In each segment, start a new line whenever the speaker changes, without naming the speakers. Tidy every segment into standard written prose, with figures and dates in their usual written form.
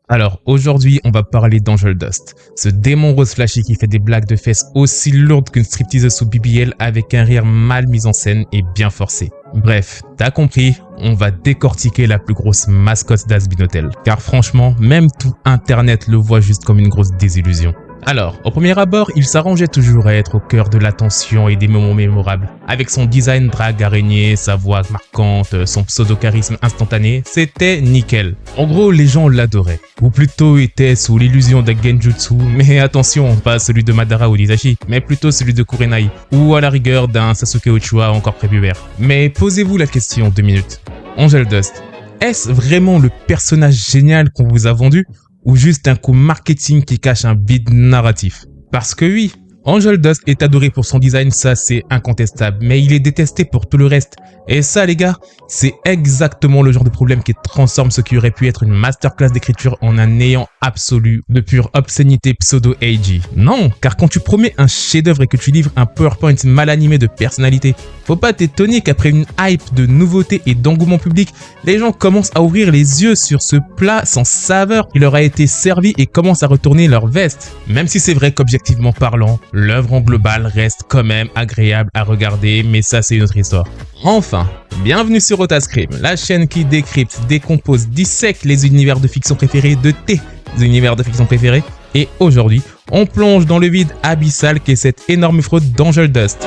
Alors aujourd'hui, on va parler d'Angel Dust, ce démon rose flashy qui fait des blagues de fesses aussi lourdes qu'une stripteaseuse sous BBL avec un rire mal mis en scène et bien forcé. Bref, t'as compris, on va décortiquer la plus grosse mascotte d'Hasbin Hotel. Car franchement, même tout internet le voit juste comme une grosse désillusion. Alors, au premier abord, il s'arrangeait toujours à être au cœur de l'attention et des moments mémorables. Avec son design drague araignée, sa voix marquante, son pseudo-charisme instantané, c'était nickel. En gros, les gens l'adoraient. Ou plutôt étaient sous l'illusion d'un genjutsu, mais attention, pas celui de Madara ou d'Itachi, mais plutôt celui de Kurenai. Ou à la rigueur d'un Sasuke Uchiha encore prépubère. Mais posez-vous la question 2 minutes. Angel Dust, est-ce vraiment le personnage génial qu'on vous a vendu ? Ou juste un coup marketing qui cache un vide narratif. Parce que oui, Angel Dust est adoré pour son design, ça c'est incontestable, mais il est détesté pour tout le reste. Et ça les gars, c'est exactement le genre de problème qui transforme ce qui aurait pu être une masterclass d'écriture en un néant absolu de pure obscénité pseudo-ag. Non, car quand tu promets un chef-d'œuvre et que tu livres un PowerPoint mal animé de personnalité, faut pas t'étonner qu'après une hype de nouveautés et d'engouement public, les gens commencent à ouvrir les yeux sur ce plat sans saveur qui leur a été servi et commencent à retourner leur veste. Même si c'est vrai qu'objectivement parlant, l'œuvre en global reste quand même agréable à regarder, mais ça c'est une autre histoire. Enfin, bienvenue sur Otascrim, la chaîne qui décrypte, décompose, dissèque les univers de fiction préférés de tes univers de fiction préférés. Et aujourd'hui, on plonge dans le vide abyssal qu'est cette énorme fraude d'Angel Dust.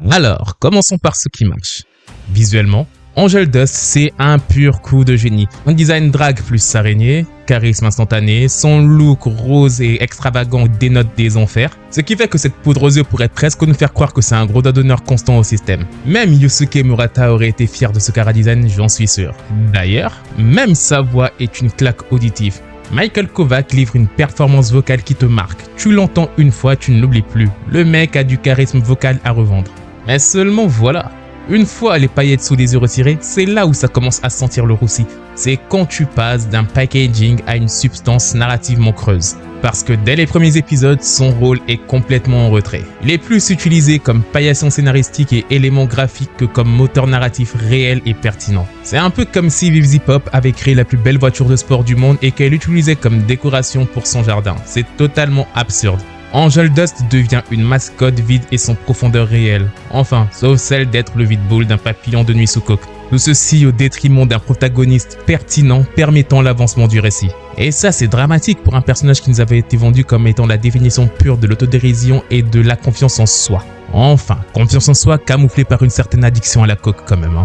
Alors, commençons par ce qui marche. Visuellement, Angel Dust, c'est un pur coup de génie. Un design drague plus araignée, charisme instantané, son look rose et extravagant dénote des enfers, ce qui fait que cette poudre aux yeux pourrait presque nous faire croire que c'est un gros doigt d'honneur constant au système. Même Yusuke Murata aurait été fier de ce chara-design, j'en suis sûr. D'ailleurs, même sa voix est une claque auditive. Michael Kovac livre une performance vocale qui te marque. Tu l'entends une fois, tu ne l'oublies plus. Le mec a du charisme vocal à revendre. Mais seulement voilà. Une fois les paillettes sous les yeux retirées, c'est là où ça commence à sentir le roussi. C'est quand tu passes d'un packaging à une substance narrativement creuse. Parce que dès les premiers épisodes, son rôle est complètement en retrait. Il est plus utilisé comme paillasson scénaristique et élément graphique que comme moteur narratif réel et pertinent. C'est un peu comme si Vivzy Pop avait créé la plus belle voiture de sport du monde et qu'elle l'utilisait comme décoration pour son jardin. C'est totalement absurde. Angel Dust devient une mascotte vide et sans profondeur réelle. Enfin, sauf celle d'être le vide-boule d'un papillon de nuit sous coque. Tout ceci au détriment d'un protagoniste pertinent permettant l'avancement du récit. Et ça c'est dramatique pour un personnage qui nous avait été vendu comme étant la définition pure de l'autodérision et de la confiance en soi. Enfin, confiance en soi camouflée par une certaine addiction à la coke quand même.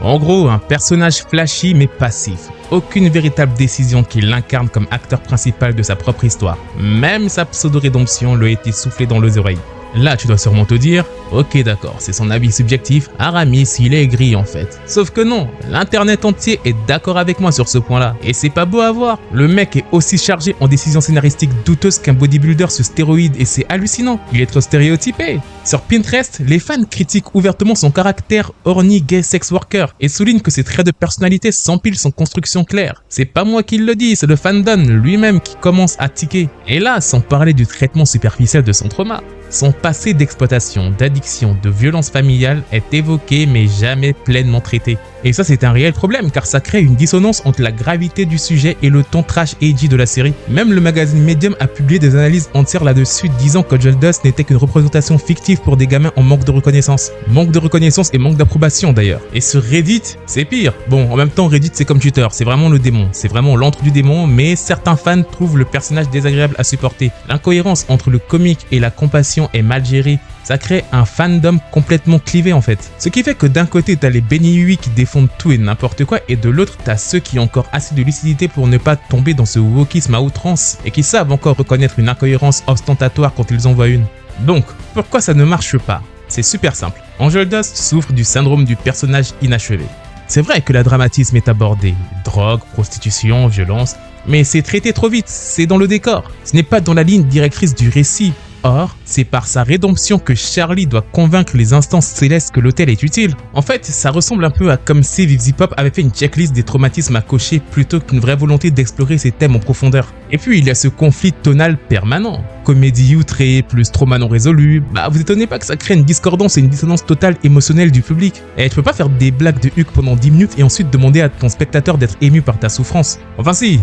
En gros, un personnage flashy mais passif. Aucune véritable décision qui l'incarne comme acteur principal de sa propre histoire. Même sa pseudo-rédemption lui a été soufflée dans les oreilles. Là, tu dois sûrement te dire, ok d'accord, c'est son avis subjectif, Aramis, il est aigri en fait. Sauf que non, l'internet entier est d'accord avec moi sur ce point-là. Et c'est pas beau à voir. Le mec est aussi chargé en décisions scénaristiques douteuses qu'un bodybuilder sur stéroïdes et c'est hallucinant. Il est trop stéréotypé. Sur Pinterest, les fans critiquent ouvertement son caractère horny gay sex worker et soulignent que ses traits de personnalité s'empilent sans construction claire. C'est pas moi qui le dis, c'est le fandom lui-même qui commence à tiquer. Et là, sans parler du traitement superficiel de son trauma. Son passé d'exploitation, d'addiction, de violence familiale est évoqué mais jamais pleinement traité. Et ça c'est un réel problème car ça crée une dissonance entre la gravité du sujet et le ton trash edgy de la série. Même le magazine Medium a publié des analyses entières là-dessus disant qu'Angel Dust n'était qu'une représentation fictive pour des gamins en manque de reconnaissance. Manque de reconnaissance et manque d'approbation d'ailleurs. Et sur Reddit, c'est pire. Bon, en même temps Reddit c'est comme Twitter, c'est vraiment le démon. C'est vraiment l'antre du démon, mais certains fans trouvent le personnage désagréable à supporter. L'incohérence entre le comique et la compassion est mal gérée. Ça crée un fandom complètement clivé en fait. Ce qui fait que d'un côté t'as les béni-oui qui défendent tout et n'importe quoi et de l'autre t'as ceux qui ont encore assez de lucidité pour ne pas tomber dans ce wokisme à outrance et qui savent encore reconnaître une incohérence ostentatoire quand ils en voient une. Donc, pourquoi ça ne marche pas? C'est super simple. Angel Dust souffre du syndrome du personnage inachevé. C'est vrai que la dramatisme est abordé, drogue, prostitution, violence, mais c'est traité trop vite, c'est dans le décor. Ce n'est pas dans la ligne directrice du récit. Or, c'est par sa rédemption que Charlie doit convaincre les instances célestes que l'hôtel est utile. En fait, ça ressemble un peu à comme si Vivzipop avait fait une checklist des traumatismes à cocher plutôt qu'une vraie volonté d'explorer ces thèmes en profondeur. Et puis, il y a ce conflit tonal permanent. Comédie outrée plus trauma non résolu, vous étonnez pas que ça crée une discordance et une dissonance totale émotionnelle du public. Et tu peux pas faire des blagues de Huck pendant 10 minutes et ensuite demander à ton spectateur d'être ému par ta souffrance. Enfin si,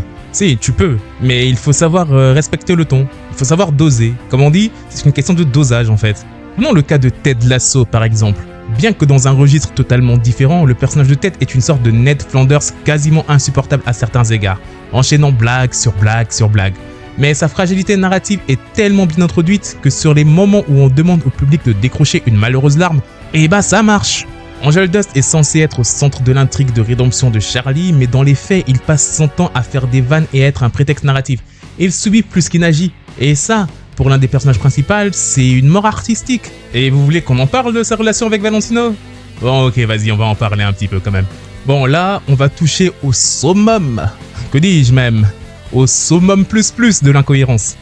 tu peux, mais il faut savoir respecter le ton, il faut savoir doser. Comme on dit, c'est une question de dosage en fait. Prenons le cas de Ted Lasso par exemple. Bien que dans un registre totalement différent, le personnage de Ted est une sorte de Ned Flanders quasiment insupportable à certains égards, enchaînant blague sur blague sur blague. Mais sa fragilité narrative est tellement bien introduite que sur les moments où on demande au public de décrocher une malheureuse larme, ça marche. Angel Dust est censé être au centre de l'intrigue de rédemption de Charlie, mais dans les faits, il passe son temps à faire des vannes et à être un prétexte narratif. Il subit plus qu'il n'agit, et ça, pour l'un des personnages principaux, c'est une mort artistique. Et vous voulez qu'on en parle de sa relation avec Valentino? Bon ok, vas-y, on va en parler un petit peu quand même. Bon là, on va toucher au summum, que dis-je même, au summum plus de l'incohérence.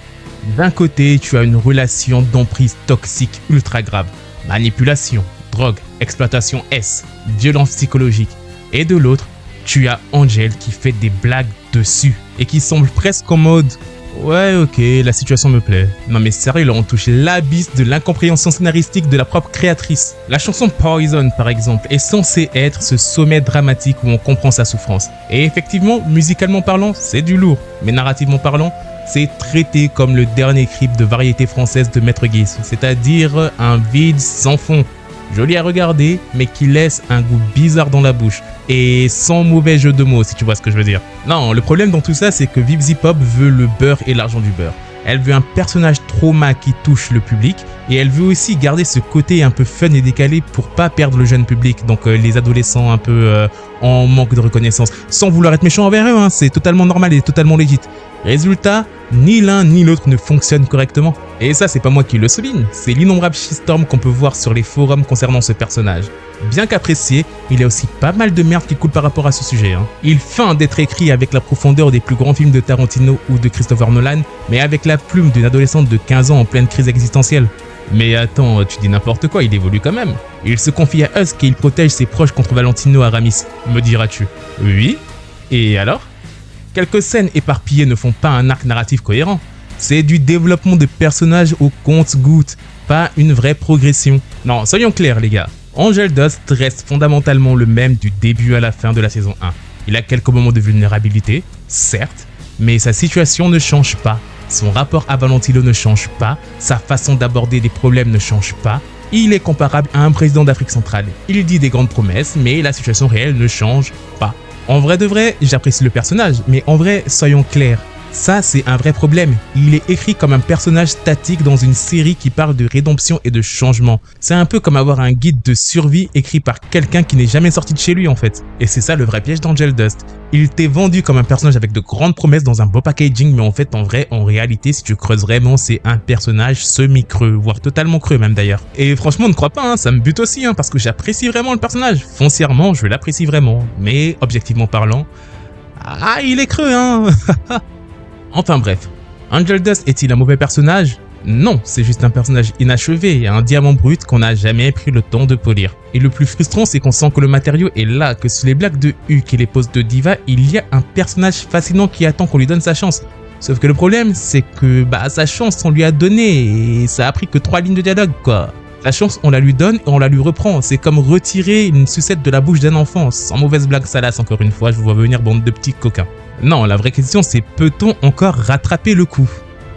D'un côté, tu as une relation d'emprise toxique ultra grave, manipulation, drogue, exploitation S, violence psychologique. Et de l'autre, tu as Angel qui fait des blagues dessus et qui semble presque en mode « Ouais ok, la situation me plaît ». Non mais sérieux, là on touche l'abysse de l'incompréhension scénaristique de la propre créatrice. La chanson Poison par exemple est censée être ce sommet dramatique où on comprend sa souffrance. Et effectivement, musicalement parlant, c'est du lourd, mais narrativement parlant, c'est traité comme le dernier clip de variété française de Maître Gims, c'est-à-dire un vide sans fond. Joli à regarder, mais qui laisse un goût bizarre dans la bouche. Et sans mauvais jeu de mots, si tu vois ce que je veux dire. Non, le problème dans tout ça, c'est que Vivzipop veut le beurre et l'argent du beurre. Elle veut un personnage trauma qui touche le public, et elle veut aussi garder ce côté un peu fun et décalé pour pas perdre le jeune public, donc les adolescents un peu en manque de reconnaissance. Sans vouloir être méchant envers eux, hein, c'est totalement normal et totalement légit. Résultat, ni l'un ni l'autre ne fonctionne correctement. Et ça, c'est pas moi qui le souligne, c'est l'innombrable shitstorm qu'on peut voir sur les forums concernant ce personnage. Bien qu'apprécié, il y a aussi pas mal de merde qui coule par rapport à ce sujet. Il feint d'être écrit avec la profondeur des plus grands films de Tarantino ou de Christopher Nolan, mais avec la plume d'une adolescente de 15 ans en pleine crise existentielle. Mais attends, tu dis n'importe quoi, il évolue quand même. Il se confie à Husk et il protège ses proches contre Valentino Aramis, me diras-tu. Oui? Et alors? Quelques scènes éparpillées ne font pas un arc narratif cohérent. C'est du développement de personnages au compte-gouttes, pas une vraie progression. Non, soyons clairs les gars. Angel Dust reste fondamentalement le même du début à la fin de la saison 1. Il a quelques moments de vulnérabilité, certes, mais sa situation ne change pas. Son rapport à Valentino ne change pas, sa façon d'aborder des problèmes ne change pas. Il est comparable à un président d'Afrique centrale. Il dit des grandes promesses, mais la situation réelle ne change pas. En vrai de vrai, j'apprécie le personnage, mais en vrai, soyons clairs. Ça, c'est un vrai problème. Il est écrit comme un personnage statique dans une série qui parle de rédemption et de changement. C'est un peu comme avoir un guide de survie écrit par quelqu'un qui n'est jamais sorti de chez lui en fait. Et c'est ça le vrai piège d'Angel Dust. Il t'est vendu comme un personnage avec de grandes promesses dans un beau packaging, mais en fait, en réalité, si tu creuses vraiment, c'est un personnage semi-creux, voire totalement creux même d'ailleurs. Et franchement, ne crois pas, ça me bute aussi, parce que j'apprécie vraiment le personnage. Foncièrement, je l'apprécie vraiment. Mais, objectivement parlant, il est creux, Enfin bref, Angel Dust est-il un mauvais personnage? Non, c'est juste un personnage inachevé, un diamant brut qu'on n'a jamais pris le temps de polir. Et le plus frustrant, c'est qu'on sent que le matériau est là, que sous les blagues de Huck et les poses de diva, il y a un personnage fascinant qui attend qu'on lui donne sa chance. Sauf que le problème, c'est que sa chance on lui a donné et ça a pris que 3 lignes de dialogue quoi. La chance on la lui donne et on la lui reprend, c'est comme retirer une sucette de la bouche d'un enfant, sans mauvaise blague salace encore une fois, je vous vois venir bande de petits coquins. Non, la vraie question c'est peut-on encore rattraper le coup?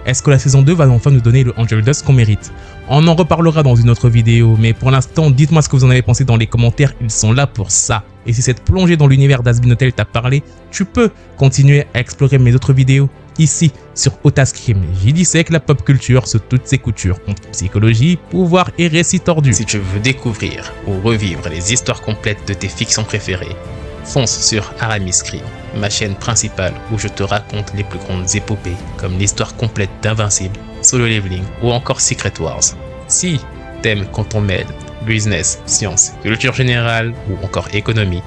Est-ce que la saison 2 va enfin nous donner le Angel Dust qu'on mérite? On en reparlera dans une autre vidéo, mais pour l'instant, dites-moi ce que vous en avez pensé dans les commentaires, ils sont là pour ça. Et si cette plongée dans l'univers d'Hasbeen Hotel t'a parlé, tu peux continuer à explorer mes autres vidéos, ici, sur Otascream. J'y dissèque la pop culture sous toutes ses coutures, contre psychologie, pouvoir et récits tordus. Si tu veux découvrir ou revivre les histoires complètes de tes fictions préférées, fonce sur Aramis Scream, ma chaîne principale où je te raconte les plus grandes épopées comme l'histoire complète d'Invincible, Solo Leveling ou encore Secret Wars. Si t'aimes quand on mêle business, science, culture générale ou encore économie,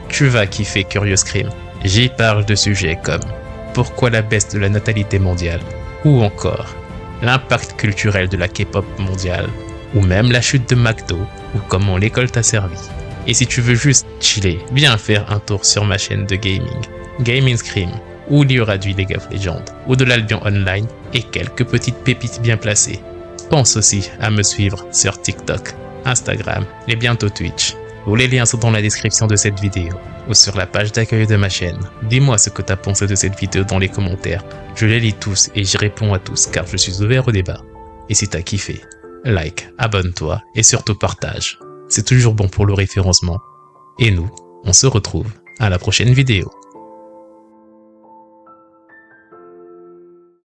tu vas kiffer Curious Scream. J'y parle de sujets comme pourquoi la baisse de la natalité mondiale ou encore l'impact culturel de la K-pop mondiale, ou même la chute de McDo, ou comment l'école t'a servi. Et si tu veux juste chiller, viens faire un tour sur ma chaîne de gaming, Gaming Scream, où il y aura du League of Legends, ou de l'Albion Online, et quelques petites pépites bien placées. Pense aussi à me suivre sur TikTok, Instagram et bientôt Twitch. Tous les liens sont dans la description de cette vidéo ou sur la page d'accueil de ma chaîne. Dis-moi ce que t'as pensé de cette vidéo dans les commentaires. Je les lis tous et j'y réponds à tous car je suis ouvert au débat. Et si t'as kiffé, like, abonne-toi et surtout partage. C'est toujours bon pour le référencement. Et nous, on se retrouve à la prochaine vidéo.